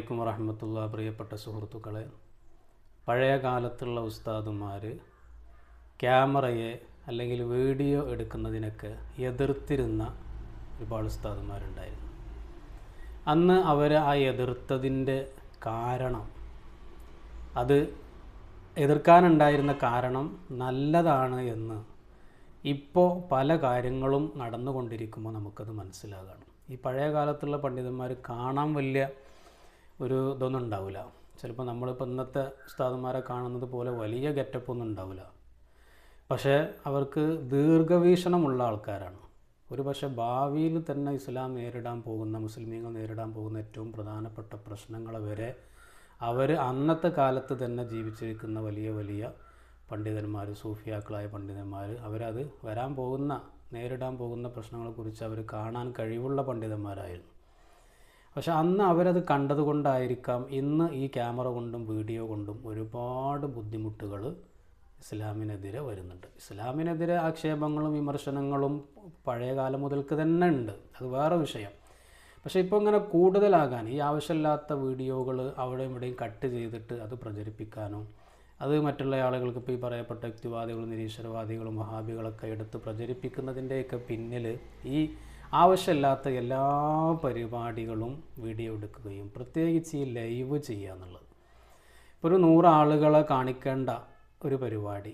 അലൈക്കും വറഹ്മത്തുള്ളാഹി. പ്രിയപ്പെട്ട സുഹൃത്തുക്കളെ, പഴയ കാലത്തുള്ള ഉസ്താദുമാർ ക്യാമറയെ അല്ലെങ്കിൽ വീഡിയോ എടുക്കുന്നതിനൊക്കെ എതിർത്തിരുന്ന ഒരുപാട് ഉസ്താദുമാരുണ്ടായിരുന്നു. അന്ന് അവർ ആ എതിർത്തതിൻ്റെ കാരണം, അത് എതിർക്കാനുണ്ടായിരുന്ന കാരണം നല്ലതാണ് എന്ന് ഇപ്പോൾ പല കാര്യങ്ങളും നടന്നുകൊണ്ടിരിക്കുമ്പോൾ നമുക്കത് മനസ്സിലാകണം. ഈ പഴയ കാലത്തുള്ള പണ്ഡിതന്മാർ കാണാൻ വലിയ ഇതൊന്നും ഉണ്ടാവില്ല. ചിലപ്പോൾ നമ്മളിപ്പോൾ ഇന്നത്തെ ഉസ്താദന്മാരെ കാണുന്നത് പോലെ വലിയ ഗെറ്റപ്പൊന്നും ഉണ്ടാവില്ല. പക്ഷേ അവർക്ക് ദീർഘവീക്ഷണമുള്ള ആൾക്കാരാണ്. ഒരു പക്ഷേ ഭാവിയിൽ തന്നെ ഇസ്ലാം നേരിടാൻ പോകുന്ന, മുസ്ലിമീങ്ങൾ നേരിടാൻ പോകുന്ന ഏറ്റവും പ്രധാനപ്പെട്ട പ്രശ്നങ്ങളെ വരെ അവർ അന്നത്തെ കാലത്ത് തന്നെ ജീവിച്ചിരിക്കുന്ന വലിയ വലിയ പണ്ഡിതന്മാർ, സൂഫിയാക്കളായ പണ്ഡിതന്മാർ, അവരത് നേരിടാൻ പോകുന്ന പ്രശ്നങ്ങളെക്കുറിച്ച് അവർ കാണാൻ കഴിവുള്ള പണ്ഡിതന്മാരായിരുന്നു. പക്ഷെ അന്ന് അവരത് കണ്ടതുകൊണ്ടായിരിക്കാം ഇന്ന് ഈ ക്യാമറ കൊണ്ടും വീഡിയോ കൊണ്ടും ഒരുപാട് ബുദ്ധിമുട്ടുകൾ ഇസ്ലാമിനെതിരെ വരുന്നുണ്ട്. ഇസ്ലാമിനെതിരെ ആക്ഷേപങ്ങളും വിമർശനങ്ങളും പഴയ കാലം മുതൽക്ക് തന്നെ ഉണ്ട്, അത് വേറെ വിഷയം. പക്ഷേ ഇപ്പോൾ ഇങ്ങനെ കൂടുതലാകാൻ, ഈ ആവശ്യമില്ലാത്ത വീഡിയോകൾ അവിടെയും ഇവിടെയും കട്ട് ചെയ്തിട്ട് അത് പ്രചരിപ്പിക്കാനും, അത് മറ്റുള്ള ആളുകൾക്ക് ഇപ്പോൾ ഈ പറയപ്പെട്ട യുക്തിവാദികളും നിരീശ്വരവാദികളും വഹാബികളൊക്കെ എടുത്ത് പ്രചരിപ്പിക്കുന്നതിൻ്റെയൊക്കെ പിന്നിൽ ഈ ആവശ്യമില്ലാത്ത എല്ലാ പരിപാടികളും വീഡിയോ എടുക്കുകയും പ്രത്യേകിച്ച് ഈ ലൈവ് ചെയ്യുക എന്നുള്ളത്. ഇപ്പോൾ ഒരു 100 ആളുകളെ കാണിക്കേണ്ട ഒരു പരിപാടി,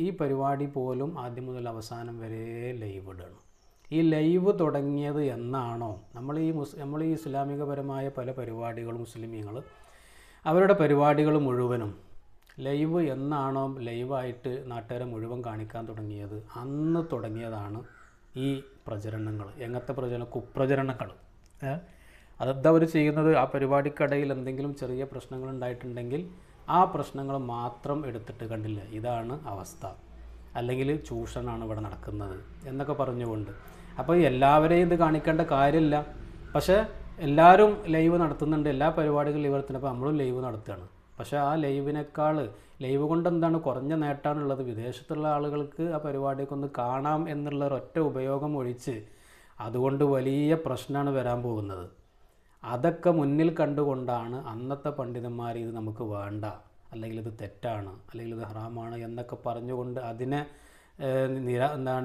ഈ പരിപാടി പോലും ആദ്യം മുതൽ അവസാനം വരെ ലൈവ് ഇടണം. ഈ ലൈവ് തുടങ്ങിയത് എന്നാണോ, നമ്മൾ ഈ ഇസ്ലാമികപരമായ പല പരിപാടികളും മുസ്ലിമീങ്ങൾ അവരുടെ പരിപാടികൾ മുഴുവനും ലൈവ് എന്നാണോ ലൈവായിട്ട് നാട്ടുകാരെ മുഴുവൻ കാണിക്കാൻ തുടങ്ങിയത്, അന്ന് തുടങ്ങിയതാണ് ഈ പ്രചരണങ്ങൾ. എങ്ങനത്തെ കുപ്രചരണങ്ങൾ. അതെന്താ അവർ ചെയ്യുന്നത്? ആ പരിപാടിക്കിടയിൽ എന്തെങ്കിലും ചെറിയ പ്രശ്നങ്ങൾ ഉണ്ടായിട്ടുണ്ടെങ്കിൽ ആ പ്രശ്നങ്ങൾ മാത്രം എടുത്തിട്ട്, കണ്ടില്ല ഇതാണ് അവസ്ഥ, അല്ലെങ്കിൽ ചൂഷണമാണ് ഇവിടെ നടക്കുന്നത് എന്നൊക്കെ പറഞ്ഞുകൊണ്ട്. അപ്പോൾ എല്ലാവരെയും ഇത് കാണിക്കേണ്ട കാര്യമില്ല. പക്ഷേ എല്ലാവരും ലൈവ് നടത്തുന്നുണ്ട്, എല്ലാ പരിപാടികളും നടത്തുന്നപ്പോൾ നമ്മളും ലൈവ് നടത്തുകയാണ്. പക്ഷേ ആ ലൈവ് കൊണ്ട് എന്താണ് കുറഞ്ഞ നേട്ടമാണുള്ളത്? വിദേശത്തുള്ള ആളുകൾക്ക് ആ പരിപാടിയൊക്കെ ഒന്ന് കാണാം എന്നുള്ള ഒരൊറ്റ ഉപയോഗം ഒഴിച്ച് അതുകൊണ്ട് വലിയ പ്രശ്നമാണ് വരാൻ പോകുന്നത്. അതൊക്കെ മുന്നിൽ കണ്ടുകൊണ്ടാണ് അന്നത്തെ പണ്ഡിതന്മാർ ഇത് നമുക്ക് വേണ്ട, അല്ലെങ്കിൽ ഇത് തെറ്റാണ്, അല്ലെങ്കിൽ ഇത് ഹറാമാണ് എന്നൊക്കെ പറഞ്ഞുകൊണ്ട് അതിനെ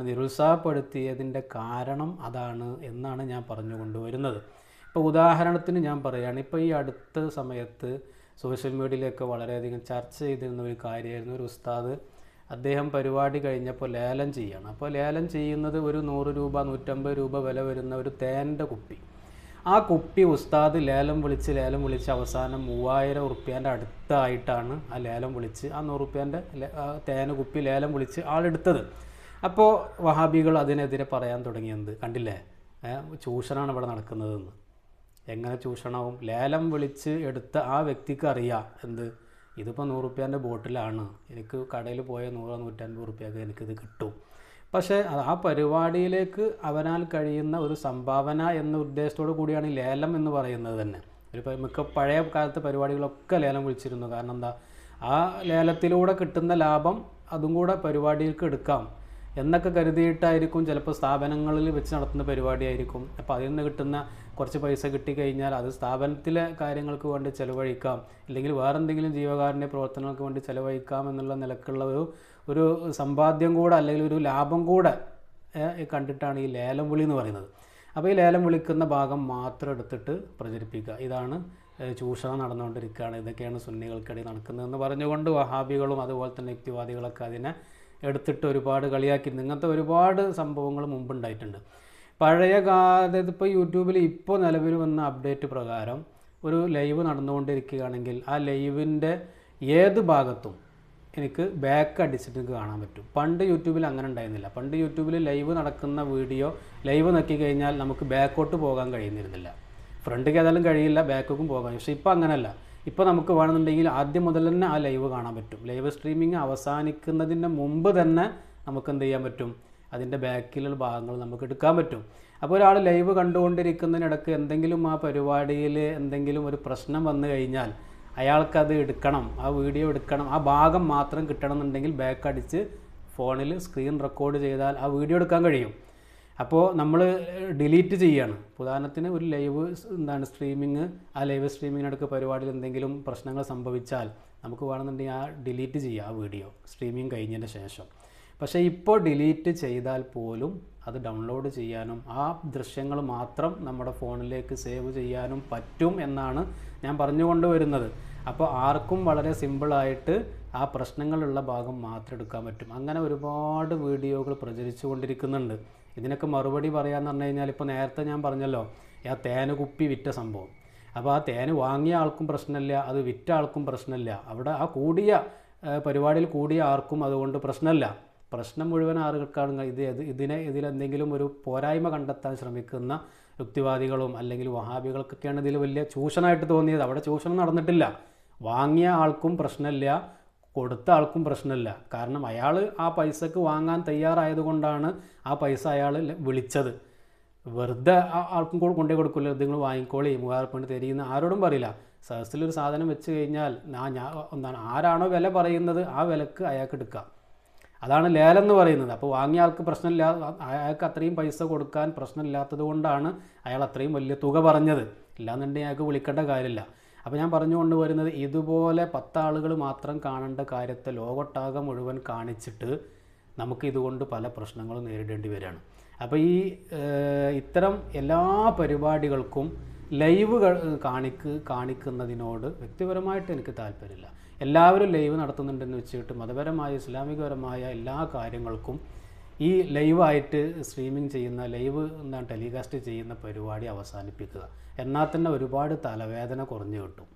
നിരുത്സാഹപ്പെടുത്തിയതിൻ്റെ കാരണം അതാണ് എന്നാണ് ഞാൻ പറഞ്ഞു കൊണ്ടുവരുന്നത്. ഇപ്പോൾ ഉദാഹരണത്തിന് ഞാൻ പറയുകയാണ്, ഇപ്പോൾ ഈ അടുത്ത സമയത്ത് സോഷ്യൽ മീഡിയയിലൊക്കെ വളരെയധികം ചർച്ച ചെയ്തിരുന്ന ഒരു കാര്യമായിരുന്നു, ഒരു ഉസ്താദ് അദ്ദേഹം പരിപാടി കഴിഞ്ഞപ്പോൾ ലേലം ചെയ്യണം. അപ്പോൾ ലേലം ചെയ്യുന്നത് ഒരു 100 രൂപ 150 രൂപ വില വരുന്ന ഒരു തേൻ്റെ കുപ്പി. ആ കുപ്പി ഉസ്താദ് ലേലം വിളിച്ച് അവസാനം 3000 ഉറുപ്പ്യേൻ്റെ അടുത്തായിട്ടാണ് ആ ലേലം വിളിച്ച് ആ 100 ഉറുപ്പ്യേൻ്റെ തേന് കുപ്പി ലേലം വിളിച്ച് ആളെടുത്തത്. അപ്പോൾ വഹാബികൾ അതിനെതിരെ പറയാൻ തുടങ്ങിയത് കണ്ടില്ലേ, ചൂഷണമാണ് ഇവിടെ നടക്കുന്നതെന്ന്. എങ്ങനെ ചൂഷണവും? ലേലം വിളിച്ച് എടുത്ത ആ വ്യക്തിക്ക് അറിയാം ഇതിപ്പോൾ 100 ഉറുപ്പ്യേൻ്റെ ബോട്ടിലാണ്, എനിക്ക് കടയിൽ പോയ 100-150 ഉറുപ്പ്യക്ക് എനിക്കിത് കിട്ടും. പക്ഷേ ആ പരിപാടിയിലേക്ക് അവനാൽ കഴിയുന്ന ഒരു സംഭാവന എന്ന ഉദ്ദേശത്തോടു കൂടിയാണ് ഈ ലേലം എന്ന് പറയുന്നത് തന്നെ. മിക്ക പഴയ കാലത്തെ പരിപാടികളൊക്കെ ലേലം വിളിച്ചിരുന്നു. കാരണം എന്താ, ആ ലേലത്തിലൂടെ കിട്ടുന്ന ലാഭം അതും കൂടെ പരിപാടിയിലേക്ക് എടുക്കാം എന്നൊക്കെ കരുതിയിട്ടായിരിക്കും ചിലപ്പോൾ സ്ഥാപനങ്ങളിൽ വെച്ച് നടത്തുന്ന പരിപാടിയായിരിക്കും. അപ്പോൾ അതിൽ നിന്ന് കിട്ടുന്ന കുറച്ച് പൈസ കിട്ടിക്കഴിഞ്ഞാൽ അത് സ്ഥാപനത്തിലെ കാര്യങ്ങൾക്ക് വേണ്ടി ചിലവഴിക്കാം, അല്ലെങ്കിൽ വേറെ എന്തെങ്കിലും ജീവകാരുണ്യ പ്രവർത്തനങ്ങൾക്ക് വേണ്ടി ചിലവഴിക്കാം എന്നുള്ള നിലക്കുള്ള ഒരു സമ്പാദ്യം കൂടെ, അല്ലെങ്കിൽ ഒരു ലാഭം കൂടെ കണ്ടിട്ടാണ് ഈ ലേലം വിളി എന്ന് പറയുന്നത്. അപ്പോൾ ഈ ലേലം വിളിക്കുന്ന ഭാഗം മാത്രം എടുത്തിട്ട് പ്രചരിപ്പിക്കുക, ഇതാണ് ചൂഷണം നടന്നുകൊണ്ടിരിക്കുകയാണ്, ഇതൊക്കെയാണ് സുന്നികൾക്കിടയിൽ നടക്കുന്നതെന്ന് പറഞ്ഞുകൊണ്ട് വഹാബികളും അതുപോലെ തന്നെ യുക്തിവാദികളൊക്കെ അതിനെ എടുത്തിട്ട് ഒരുപാട് കളിയാക്കി. ഇങ്ങനത്തെ ഒരുപാട് സംഭവങ്ങൾ മുമ്പുണ്ടായിട്ടുണ്ട്. പഴയ കാലത്ത് ഇപ്പോൾ യൂട്യൂബിൽ ഇപ്പോൾ നിലവിൽ വന്ന അപ്ഡേറ്റ് പ്രകാരം ഒരു ലൈവ് നടന്നുകൊണ്ടിരിക്കുകയാണെങ്കിൽ ആ ലൈവിൻ്റെ ഏത് ഭാഗത്തും എനിക്ക് ബാക്ക് അടിച്ചിട്ട് കാണാൻ പറ്റും. പണ്ട് യൂട്യൂബിൽ അങ്ങനെ ഉണ്ടായിരുന്നില്ല. പണ്ട് യൂട്യൂബിൽ ലൈവ് നടക്കുന്ന വീഡിയോ ലൈവ് നോക്കി കഴിഞ്ഞാൽ നമുക്ക് ബാക്കോട്ട് പോകാൻ കഴിയുന്നിരുന്നില്ല. ഫ്രണ്ടിക്ക് ഏതായാലും കഴിയില്ല, ബാക്കും പോകാൻ. പക്ഷേ ഇപ്പോൾ അങ്ങനെയല്ല. ഇപ്പോൾ നമുക്ക് വേണമെന്നുണ്ടെങ്കിൽ ആദ്യം മുതൽ തന്നെ ആ ലൈവ് കാണാൻ പറ്റും. ലൈവ് സ്ട്രീമിങ് അവസാനിക്കുന്നതിന് മുമ്പ് തന്നെ നമുക്ക് എന്ത് ചെയ്യാൻ പറ്റും, അതിൻ്റെ ബാക്കിലുള്ള ഭാഗങ്ങൾ നമുക്ക് എടുക്കാൻ പറ്റും. അപ്പോൾ ഒരാൾ ലൈവ് കണ്ടുകൊണ്ടിരിക്കുന്നതിനിടയ്ക്ക് എന്തെങ്കിലും ആ പരിപാടിയിൽ എന്തെങ്കിലും ഒരു പ്രശ്നം വന്നു കഴിഞ്ഞാൽ അയാൾക്കത് എടുക്കണം, ആ വീഡിയോ എടുക്കണം, ആ ഭാഗം മാത്രം കിട്ടണം എന്നുണ്ടെങ്കിൽ ബാക്ക് അടിച്ച് ഫോണിൽ സ്ക്രീൻ റെക്കോർഡ് ചെയ്താൽ ആ വീഡിയോ എടുക്കാൻ കഴിയും. അപ്പോൾ നമ്മൾ ഡിലീറ്റ് ചെയ്യാണ്. ഉദാഹരണത്തിന് ഒരു ലൈവ് സ്ട്രീമിങ്, ആ ലൈവ് സ്ട്രീമിങ്ങിനടുക്ക് പരിപാടിയിൽ എന്തെങ്കിലും പ്രശ്നങ്ങൾ സംഭവിച്ചാൽ നമുക്ക് വേണമെന്നുണ്ടെങ്കിൽ ആ ഡിലീറ്റ് ചെയ്യുക ആ വീഡിയോ സ്ട്രീമിങ് കഴിഞ്ഞതിന് ശേഷം. പക്ഷേ ഇപ്പോൾ ഡിലീറ്റ് ചെയ്താൽ പോലും അത് ഡൗൺലോഡ് ചെയ്യാനും ആ ദൃശ്യങ്ങൾ മാത്രം നമ്മുടെ ഫോണിലേക്ക് സേവ് ചെയ്യാനും പറ്റും എന്നാണ് ഞാൻ പറഞ്ഞുകൊണ്ട് വരുന്നത്. അപ്പോൾ ആർക്കും വളരെ സിമ്പിളായിട്ട് ആ പ്രശ്നങ്ങളുള്ള ഭാഗം മാത്രം എടുക്കാൻ പറ്റും. അങ്ങനെ ഒരുപാട് വീഡിയോകൾ പ്രചരിച്ചു കൊണ്ടിരിക്കുന്നുണ്ട്. ഇതിനൊക്കെ മറുപടി പറയാമെന്ന് പറഞ്ഞു കഴിഞ്ഞാൽ, ഇപ്പോൾ നേരത്തെ ഞാൻ പറഞ്ഞല്ലോ ആ തേന് കുപ്പി വിറ്റ സംഭവം. അപ്പോൾ ആ തേന് വാങ്ങിയ ആൾക്കും പ്രശ്നമില്ല, അത് വിറ്റ ആൾക്കും പ്രശ്നമില്ല. അവിടെ ആ പരിപാടിയിൽ കൂടിയ ആർക്കും അതുകൊണ്ട് പ്രശ്നമില്ല. പ്രശ്നം മുഴുവൻ ആളുകൾക്കാണ്. ഇതിലെന്തെങ്കിലും ഒരു പോരായ്മ കണ്ടെത്താൻ ശ്രമിക്കുന്ന യുക്തിവാദികളും അല്ലെങ്കിൽ വഹാബികൾക്കൊക്കെയാണ് ഇതിൽ വലിയ ചൂഷണമായിട്ട് തോന്നിയത്. അവിടെ ചൂഷണം നടന്നിട്ടില്ല. വാങ്ങിയ ആൾക്കും പ്രശ്നമില്ല, കൊടുത്ത ആൾക്കും പ്രശ്നമില്ല. കാരണം അയാൾ ആ പൈസക്ക് വാങ്ങാൻ തയ്യാറായതുകൊണ്ടാണ് ആ പൈസ അയാൾ വിളിച്ചത്. വെറുതെ ആൾക്കും കൂടെ കൊണ്ടേ കൊടുക്കില്ല, നിങ്ങൾ വാങ്ങിക്കോളി 3000 തരികയെന്ന് ആരോടും പറയില്ല. സദസ്സിലൊരു സാധനം വെച്ച് കഴിഞ്ഞാൽ ആരാണോ വില പറയുന്നത് ആ വിലക്ക് അയാൾക്ക് എടുക്കാം. അതാണ് ലേലം എന്ന് പറയുന്നത്. അപ്പോൾ വാങ്ങിയ ആൾക്ക് പ്രശ്നമില്ല, അയാൾക്ക് അത്രയും പൈസ കൊടുക്കാൻ പ്രശ്നമില്ലാത്തത് കൊണ്ടാണ് അയാൾ അത്രയും വലിയ തുക പറഞ്ഞത്. ഇല്ലാന്നുണ്ടെങ്കിൽ അയാൾക്ക് വിളിക്കേണ്ട കാര്യമില്ല. അപ്പോൾ ഞാൻ പറഞ്ഞുകൊണ്ട് വരുന്നത്, ഇതുപോലെ 10 ആളുകൾ മാത്രം കാണേണ്ട കാര്യത്തെ ലോകൊട്ടാകെ മുഴുവൻ കാണിച്ചിട്ട് നമുക്ക് ഇതുകൊണ്ട് പല പ്രശ്നങ്ങളും നേരിടേണ്ടി വരികയാണ്. അപ്പോൾ ഇത്തരം എല്ലാ പരിപാടികൾക്കും ലൈവ് കാണിക്കുന്നതിനോട് വ്യക്തിപരമായിട്ട് എനിക്ക് താല്പര്യമില്ല. എല്ലാവരും ലൈവ് നടത്തുന്നുണ്ടെന്ന് വെച്ചിട്ട് മതപരമായ ഇസ്ലാമികപരമായ എല്ലാ കാര്യങ്ങൾക്കും ഈ ലൈവായിട്ട് സ്ട്രീമിംഗ് ചെയ്യുന്ന ടെലികാസ്റ്റ് ചെയ്യുന്ന പരിപാടി അവസാനിപ്പിക്കുക. എന്നാൽ തന്നെ ഒരുപാട് തലവേദന കുറഞ്ഞു കിട്ടും.